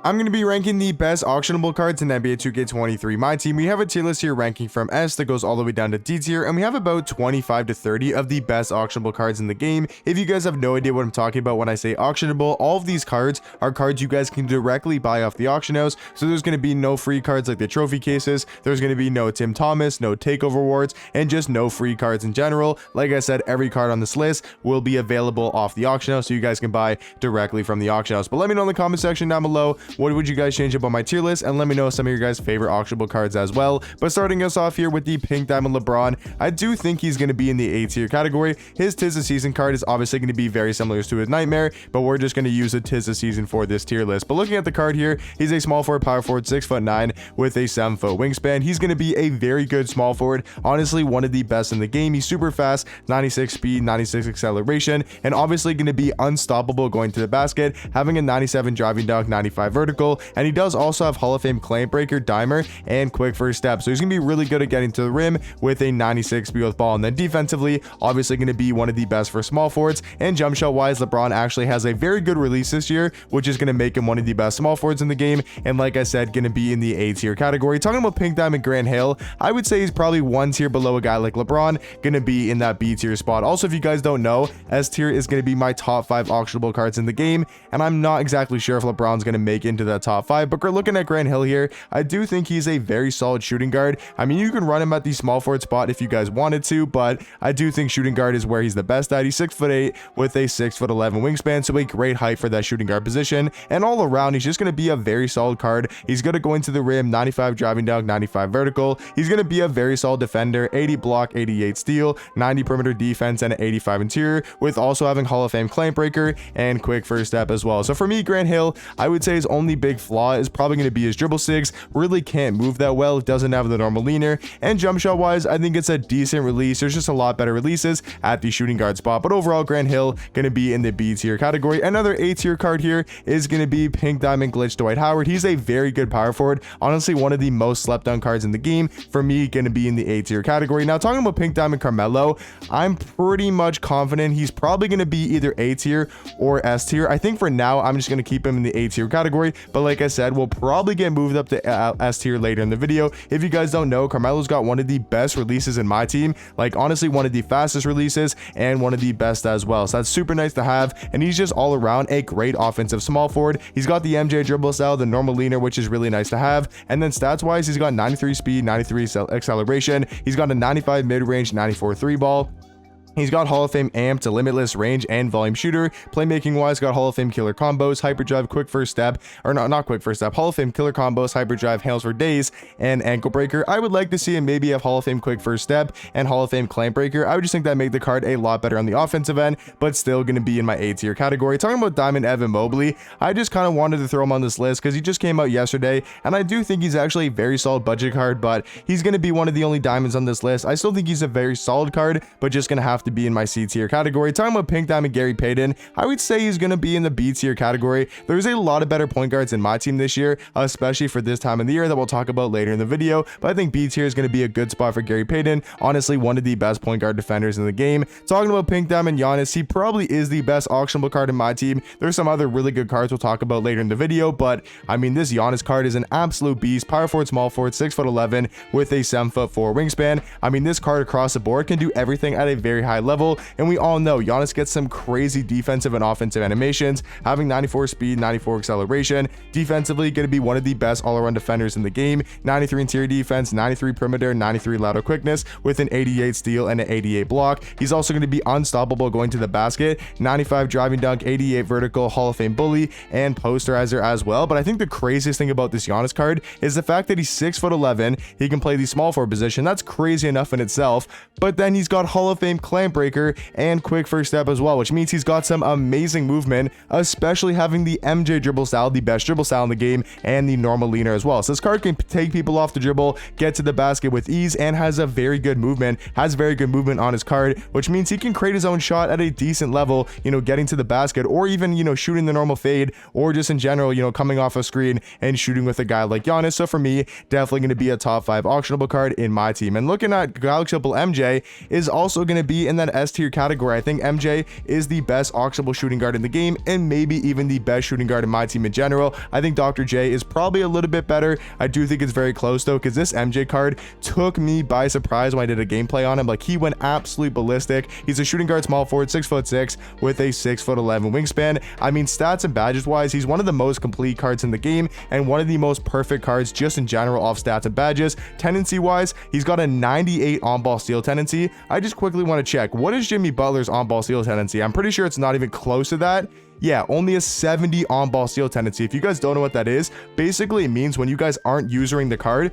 I'm going to be ranking the best auctionable cards in NBA 2K23 My Team. We have a tier list here ranking from S that goes all the way down to D tier, and we have about 25 to 30 of the best auctionable cards in the game. If you guys have no idea what I'm talking about when I say auctionable, all of these cards are cards you guys can directly buy off the auction house. So there's going to be no free cards like the trophy cases, there's going to be no Tim Thomas, no takeover awards, and just no free cards in general. Like I said, every card on this list will be available off the auction house, so you guys can buy directly from the auction house. But let me know in the comment section down below, what would you guys change up on my tier list, and let me know some of your guys' favorite auctionable cards as well. But starting us off here with the pink diamond LeBron, I do think he's going to be in the A tier category. His Tis the Season card is obviously going to be very similar to his Nightmare, but we're just going to use a Tis the Season for this tier list. But looking at the card here, he's a small forward, power forward, 6'9" with a 7-foot wingspan. He's going to be a very good small forward, honestly one of the best in the game. He's super fast, 96 speed, 96 acceleration, and obviously going to be unstoppable going to the basket, having a 97 driving dunk, 95 vertical, and he does also have Hall of Fame clamp breaker, dimer, and quick first step. So he's gonna be really good at getting to the rim with a 96 speed with ball. And then defensively, obviously gonna be one of the best for small forwards. And jump shot wise, LeBron actually has a very good release this year, which is gonna make him one of the best small forwards in the game. And like I said, gonna be in the A tier category. Talking about pink diamond Grant Hill, I would say he's probably one tier below a guy like LeBron, gonna be in that B tier spot. Also, if you guys don't know, S tier is gonna be my top 5 auctionable cards in the game, and I'm not exactly sure if LeBron's gonna make into that top 5, but we're looking at Grant Hill here. I do think he's a very solid shooting guard. I mean, you can run him at the small forward spot if you guys wanted to, but I do think shooting guard is where he's the best at. He's 6'8" with a 6'11" wingspan, so a great height for that shooting guard position. And all around, he's just going to be a very solid card. He's going to go into the rim, 95 driving dunk, 95 vertical. He's going to be a very solid defender, 80 block, 88 steal, 90 perimeter defense, and an 85 interior, with also having Hall of Fame clamp breaker and quick first step as well. So for me, Grant Hill, I would say his only big flaw is probably going to be his dribble sigs. Really can't move that well, doesn't have the normal leaner, and jump shot wise, I think it's a decent release. There's just a lot better releases at the shooting guard spot, but overall, Grant Hill going to be in the B tier category. Another A tier card here is going to be pink diamond glitch Dwight Howard. He's a very good power forward, honestly one of the most slept on cards in the game. For me, going to be in the A tier category. Now talking about pink diamond Carmelo, I'm pretty much confident he's probably going to be either A tier or S tier. I think for now I'm just going to keep him in the A tier category, but like I said, we'll probably get moved up to S tier later in the video. If you guys don't know, Carmelo's got one of the best releases in my team, like honestly one of the fastest releases and one of the best as well. So that's super nice to have, and he's just all around a great offensive small forward. He's got the MJ dribble style, the normal leaner, which is really nice to have, and then stats wise, he's got 93 speed, 93 acceleration, he's got a 95 mid-range, 94 3 ball. He's got Hall of Fame amp to limitless range and volume shooter. Playmaking wise, got Hall of Fame killer combos, hyperdrive, quick first step, or not quick first step, Hall of Fame killer combos, hyperdrive, hails for days, and ankle breaker. I would like to see him maybe have Hall of Fame quick first step and Hall of Fame clamp breaker. I would just think that make the card a lot better on the offensive end, but still going to be in my A tier category. Talking about Diamond Evan Mobley, I just kind of wanted to throw him on this list because he just came out yesterday, and I do think he's actually a very solid budget card, but he's going to be one of the only diamonds on this list. I still think he's a very solid card, but just going to have to be in my C tier category. Talking about pink diamond Gary Payton, I would say he's going to be in the B tier category. There's a lot of better point guards in my team this year, especially for this time of the year that we'll talk about later in the video, but I think B tier is going to be a good spot for Gary Payton. Honestly, one of the best point guard defenders in the game. Talking about pink diamond Giannis, he probably is the best auctionable card in my team. There's some other really good cards we'll talk about later in the video, but I mean, this Giannis card is an absolute beast. Power forward, small forward, 6'11" with a 7'4" wingspan. I mean, this card across the board can do everything at a very high level, and we all know Giannis gets some crazy defensive and offensive animations, having 94 speed, 94 acceleration. Defensively, going to be one of the best all-around defenders in the game, 93 interior defense, 93 perimeter, 93 lateral quickness with an 88 steal and an 88 block. He's also going to be unstoppable going to the basket, 95 driving dunk, 88 vertical, Hall of Fame bully, and posterizer as well. But I think the craziest thing about this Giannis card is the fact that he's 6'11", he can play the small forward position. That's crazy enough in itself, but then he's got Hall of Fame clamp breaker and quick first step as well, which means he's got some amazing movement, especially having the MJ dribble style, the best dribble style in the game, and the normal leaner as well. So this card can take people off the dribble, get to the basket with ease, and has very good movement on his card, which means he can create his own shot at a decent level, getting to the basket, or even, shooting the normal fade, or just in general, coming off a screen and shooting with a guy like Giannis. So for me, definitely going to be a top 5 auctionable card in my team. And looking at Auctionable MJ is also going to be in that S tier category. I think MJ is the best auctionable shooting guard in the game, and maybe even the best shooting guard in my team in general. I think Dr. J is probably a little bit better. I do think it's very close though, because this MJ card took me by surprise when I did a gameplay on him. Like, he went absolutely ballistic. He's a shooting guard, small forward, 6'6" with a 6'11" wingspan. I mean, stats and badges wise, he's one of the most complete cards in the game and one of the most perfect cards just in general off stats and badges. Tendency wise, he's got a 98 on-ball steal tendency. I just quickly want to check, what is Jimmy Butler's on-ball steal tendency? I'm pretty sure it's not even close to that. Yeah, only a 70 on-ball steal tendency. If you guys don't know what that is, basically it means when you guys aren't using the card.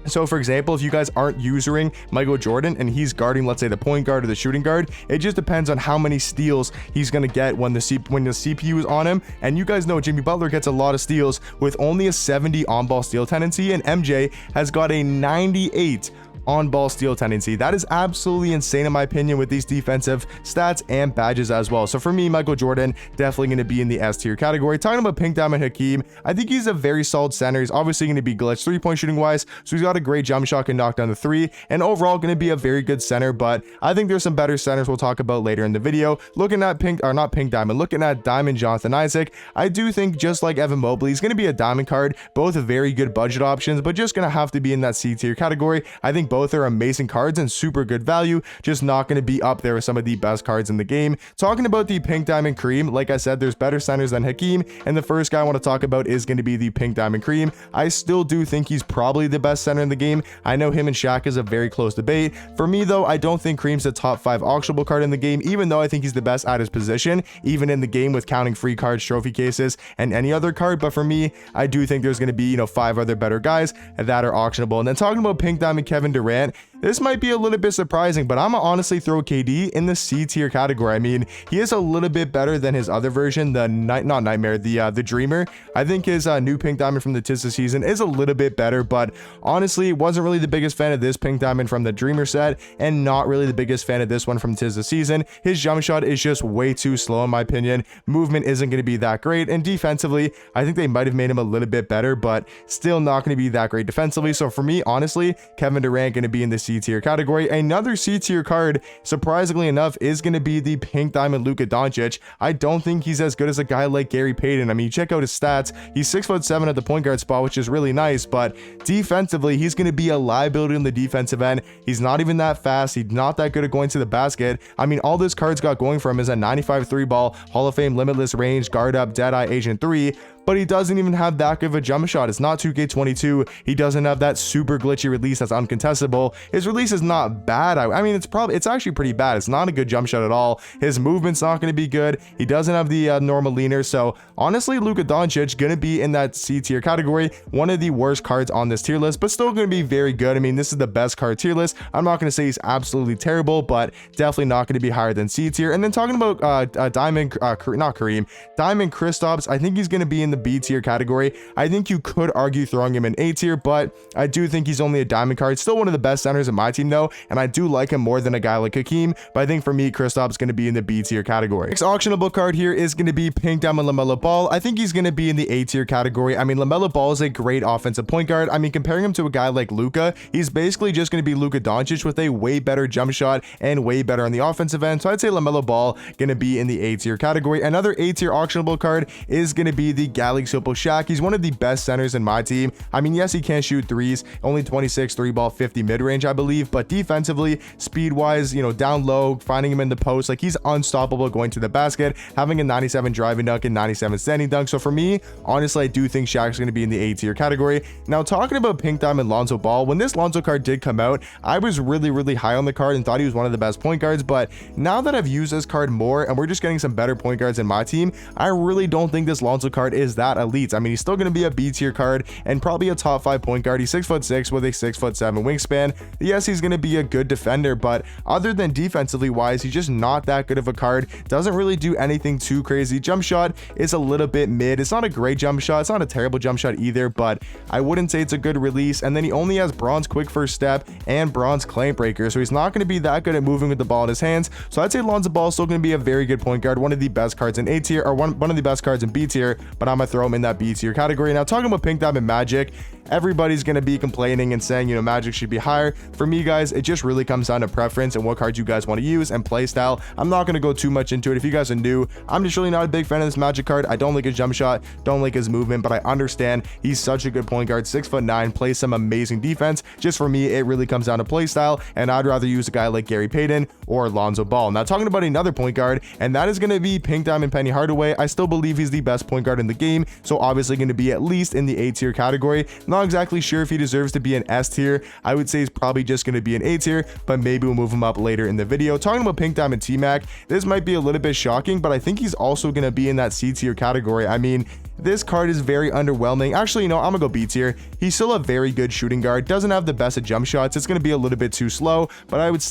So for example, if you guys aren't using Michael Jordan and he's guarding, let's say, the point guard or the shooting guard, it just depends on how many steals he's going to get when the CPU is on him. And you guys know Jimmy Butler gets a lot of steals with only a 70 on-ball steal tendency, and MJ has got a 98 on-ball steal tendency. That is absolutely insane in my opinion with these defensive stats and badges as well. So for me, Michael Jordan definitely going to be in the S tier category. Talking about Pink Diamond Hakeem, I think he's a very solid center. He's obviously going to be glitched 3-point shooting wise, so he's got a great jump shot, can knock down the 3, and overall going to be a very good center. But I think there's some better centers we'll talk about later in the video. Looking at looking at Diamond Jonathan Isaac, I do think just like Evan Mobley, he's going to be a diamond card. Both very good budget options, but just going to have to be in that C tier category. I think both are amazing cards and super good value, just not going to be up there with some of the best cards in the game. Talking about the Pink Diamond Kareem, like I said, there's better centers than Hakeem, and the first guy I want to talk about is going to be the Pink Diamond Kareem. I still do think he's probably the best center in the game. I know him and Shaq is a very close debate. For me though, I don't think Kareem's the top 5 auctionable card in the game, even though I think he's the best at his position, even in the game with counting free cards, trophy cases, and any other card. But for me, I do think there's going to be, 5 other better guys that are auctionable. And then talking about Pink Diamond Kevin Durant, this might be a little bit surprising, but I'm gonna honestly throw KD in the C tier category. I mean, he is a little bit better than his other version, the Dreamer. I think his new Pink Diamond from the Tis this season is a little bit better, but honestly, wasn't really the biggest fan of this Pink Diamond from the Dreamer set, and not really the biggest fan of this one from Tis this season. His jump shot is just way too slow in my opinion. Movement isn't going to be that great, and defensively, I think they might have made him a little bit better, but still not going to be that great defensively. So for me, honestly, Kevin Durant going to be in the C tier category. Another C tier card, surprisingly enough, is going to be the Pink Diamond Luka Doncic. I don't think he's as good as a guy like Gary Payton. I mean, check out his stats. He's 6'7" at the point guard spot, which is really nice, but defensively, he's going to be a liability on the defensive end. He's not even that fast. He's not that good at going to the basket. I mean, all this card's got going for him is a 95 3-ball, Hall of Fame limitless range, guard up, deadeye, agent 3, but he doesn't even have that good of a jump shot. It's not 2K22. He doesn't have that super glitchy release that's uncontestable. His release is not bad. I mean, it's actually pretty bad. It's not a good jump shot at all. His movement's not going to be good. He doesn't have the normal leaner. So honestly, Luka Doncic going to be in that C tier category. One of the worst cards on this tier list, but still going to be very good. I mean, this is the best card tier list. I'm not going to say he's absolutely terrible, but definitely not going to be higher than C tier. And then talking about Diamond Kristaps, I think he's going to be in the B tier category. I think you could argue throwing him in A tier, but I do think he's only a diamond card. Still one of the best centers in my team though, and I do like him more than a guy like Hakeem, but I think for me, Kristaps is going to be in the B tier category. Next auctionable card here is going to be Pink Diamond LaMelo Ball. I think he's going to be in the A tier category. I mean, LaMelo Ball is a great offensive point guard. I mean, comparing him to a guy like Luka, he's basically just going to be Luka Doncic with a way better jump shot and way better on the offensive end. So I'd say LaMelo Ball going to be in the A tier category. Another A tier auctionable card is going to be the Galaxy Opal Shaq. He's one of the best centers in my team. I mean, yes, he can't shoot threes, only 26 3-ball, 50 mid-range, I believe, but defensively, speed-wise, down low, finding him in the post, like he's unstoppable going to the basket, having a 97 driving dunk and 97 standing dunk. So for me, honestly, I do think Shaq's going to be in the A tier category. Now, talking about Pink Diamond Lonzo Ball, when this Lonzo card did come out, I was really high on the card and thought he was one of the best point guards, but now that I've used this card more and we're just getting some better point guards in my team, I really don't think this Lonzo card is that elite. I mean, he's still going to be a B tier card and probably a top 5 point guard. He's 6'6" with a 6'7" wingspan. Yes, he's going to be a good defender, but other than defensively wise, he's just not that good of a card. Doesn't really do anything too crazy. Jump shot is a little bit mid. It's not a great jump shot. It's not a terrible jump shot either, but I wouldn't say it's a good release. And then he only has bronze quick first step and bronze claim breaker, so he's not going to be that good at moving with the ball in his hands. So I'd say Lonzo Ball is still going to be a very good point guard, one of the best cards in A tier, or one of the best cards in B tier, but I'm going to throw him in that B tier category. Now, talking about Pink Diamond Magic, everybody's going to be complaining and saying, you know, Magic should be higher. For me, guys, it just really comes down to preference and what cards you guys want to use and play style. I'm not going to go too much into it. If you guys are new, I'm just really not a big fan of this Magic card. I don't like his jump shot, don't like his movement, but I understand he's such a good point guard, 6'9", plays some amazing defense. Just for me, it really comes down to play style, and I'd rather use a guy like Gary Payton or Lonzo Ball. Now, talking about another point guard, and that is going to be Pink Diamond Penny Hardaway. I still believe he's the best point guard in the game, so obviously going to be at least in the A tier category. Not exactly sure if he deserves to be an S tier. I would say he's probably just going to be an A tier, but maybe we'll move him up later in the video. Talking about Pink Diamond T-Mac, this might be a little bit shocking, but I think he's also going to be in that C tier category. I mean, this card is very underwhelming. Actually, you know, I'm gonna go B tier. He's still a very good shooting guard, doesn't have the best of jump shots. It's gonna be a little bit too slow, but I would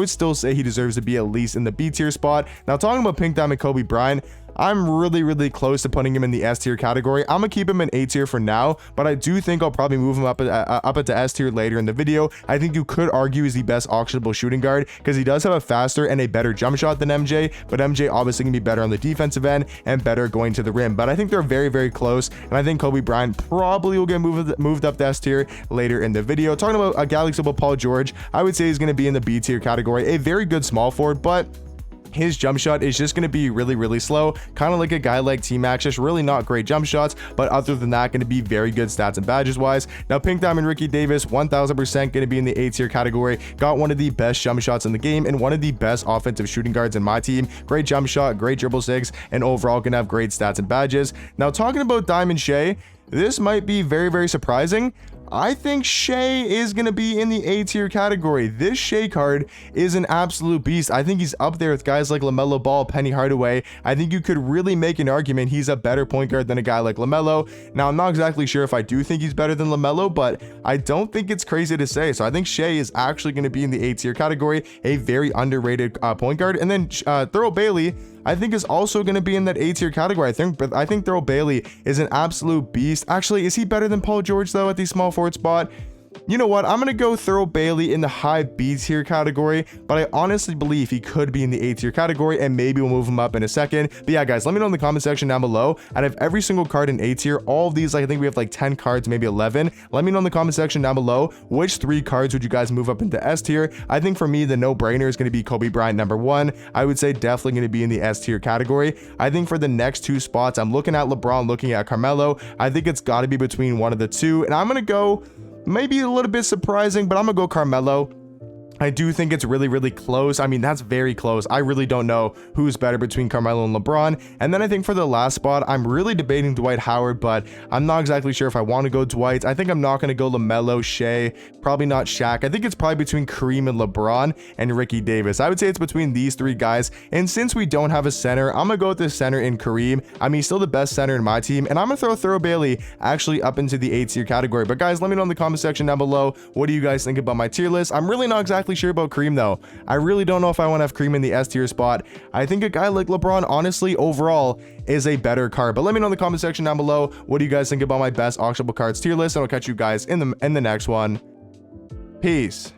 still say he deserves to be at least in the B tier spot. Now, talking about Pink Diamond Kobe Bryant, I'm really close to putting him in the S tier category. I'm gonna keep him in A tier for now, but I do think I'll probably move him up into S tier later in the video. I think you could argue he's the best auctionable shooting guard because he does have a faster and a better jump shot than MJ, but MJ obviously can be better on the defensive end and better going to the rim. But I think they're very close, and I think Kobe Bryant probably will get moved up to S tier later in the video. Talking about a Galaxy about Paul George, I would say he's going to be in the B tier category. A very good small forward, but his jump shot is just going to be really slow, kind of like a guy like T-Max, just really not great jump shots, but other than that, going to be very good stats and badges wise. Now, Pink Diamond Ricky Davis, 1000% going to be in the A tier category. Got one of the best jump shots in the game and one of the best offensive shooting guards in my team. Great jump shot, great dribble six, and overall going to have great stats and badges. Now, talking about Diamond Shea, this might be very surprising. I think Shea is going to be in the A tier category. This Shea card is an absolute beast. I think he's up there with guys like LaMelo Ball, Penny Hardaway. I think you could really make an argument he's a better point guard than a guy like LaMelo. Now, I'm not exactly sure if I do think he's better than LaMelo, but I don't think it's crazy to say. So I think Shea is actually going to be in the A tier category, a very underrated point guard. And then Thurl Bailey, I think, is also going to be in that A tier category. I think Thurl Bailey is an absolute beast. Actually, is he better than Paul George though at the small forward spot? You know what? I'm going to go Thurl Bailey in the high B tier category, but I honestly believe he could be in the A tier category, and maybe we'll move him up in a second. But yeah, guys, let me know in the comment section down below. Out of every single card in A tier, all of these, like, I think we have like 10 cards, maybe 11. Let me know in the comment section down below, which 3 cards would you guys move up into S tier? I think for me, the no-brainer is going to be Kobe Bryant #1. I would say definitely going to be in the S tier category. I think for the next 2 spots, I'm looking at LeBron, looking at Carmelo. I think it's got to be between one of the two, and I'm going to go, maybe a little bit surprising, but I'm gonna go Carmelo. I do think it's really close. I mean, that's very close. I really don't know who's better between Carmelo and LeBron. And then I think for the last spot, I'm really debating Dwight Howard, but I'm not exactly sure if I want to go Dwight. I think I'm not going to go LaMelo, Shea, probably not Shaq. I think it's probably between Kareem and LeBron and Ricky Davis. I would say it's between these 3 guys. And since we don't have a center, I'm going to go with the center in Kareem. I mean, he's still the best center in my team. And I'm going to throw Thurl Bailey actually up into the A tier category. But guys, let me know in the comment section down below, what do you guys think about my tier list? I'm really not exactly sure about Kareem though. I really don't know if I want to have Kareem in the S tier spot. I think a guy like LeBron, honestly, overall is a better card. But let me know in the comment section down below, what do you guys think about my best auctionable cards tier list, and I'll catch you guys in the next one. Peace.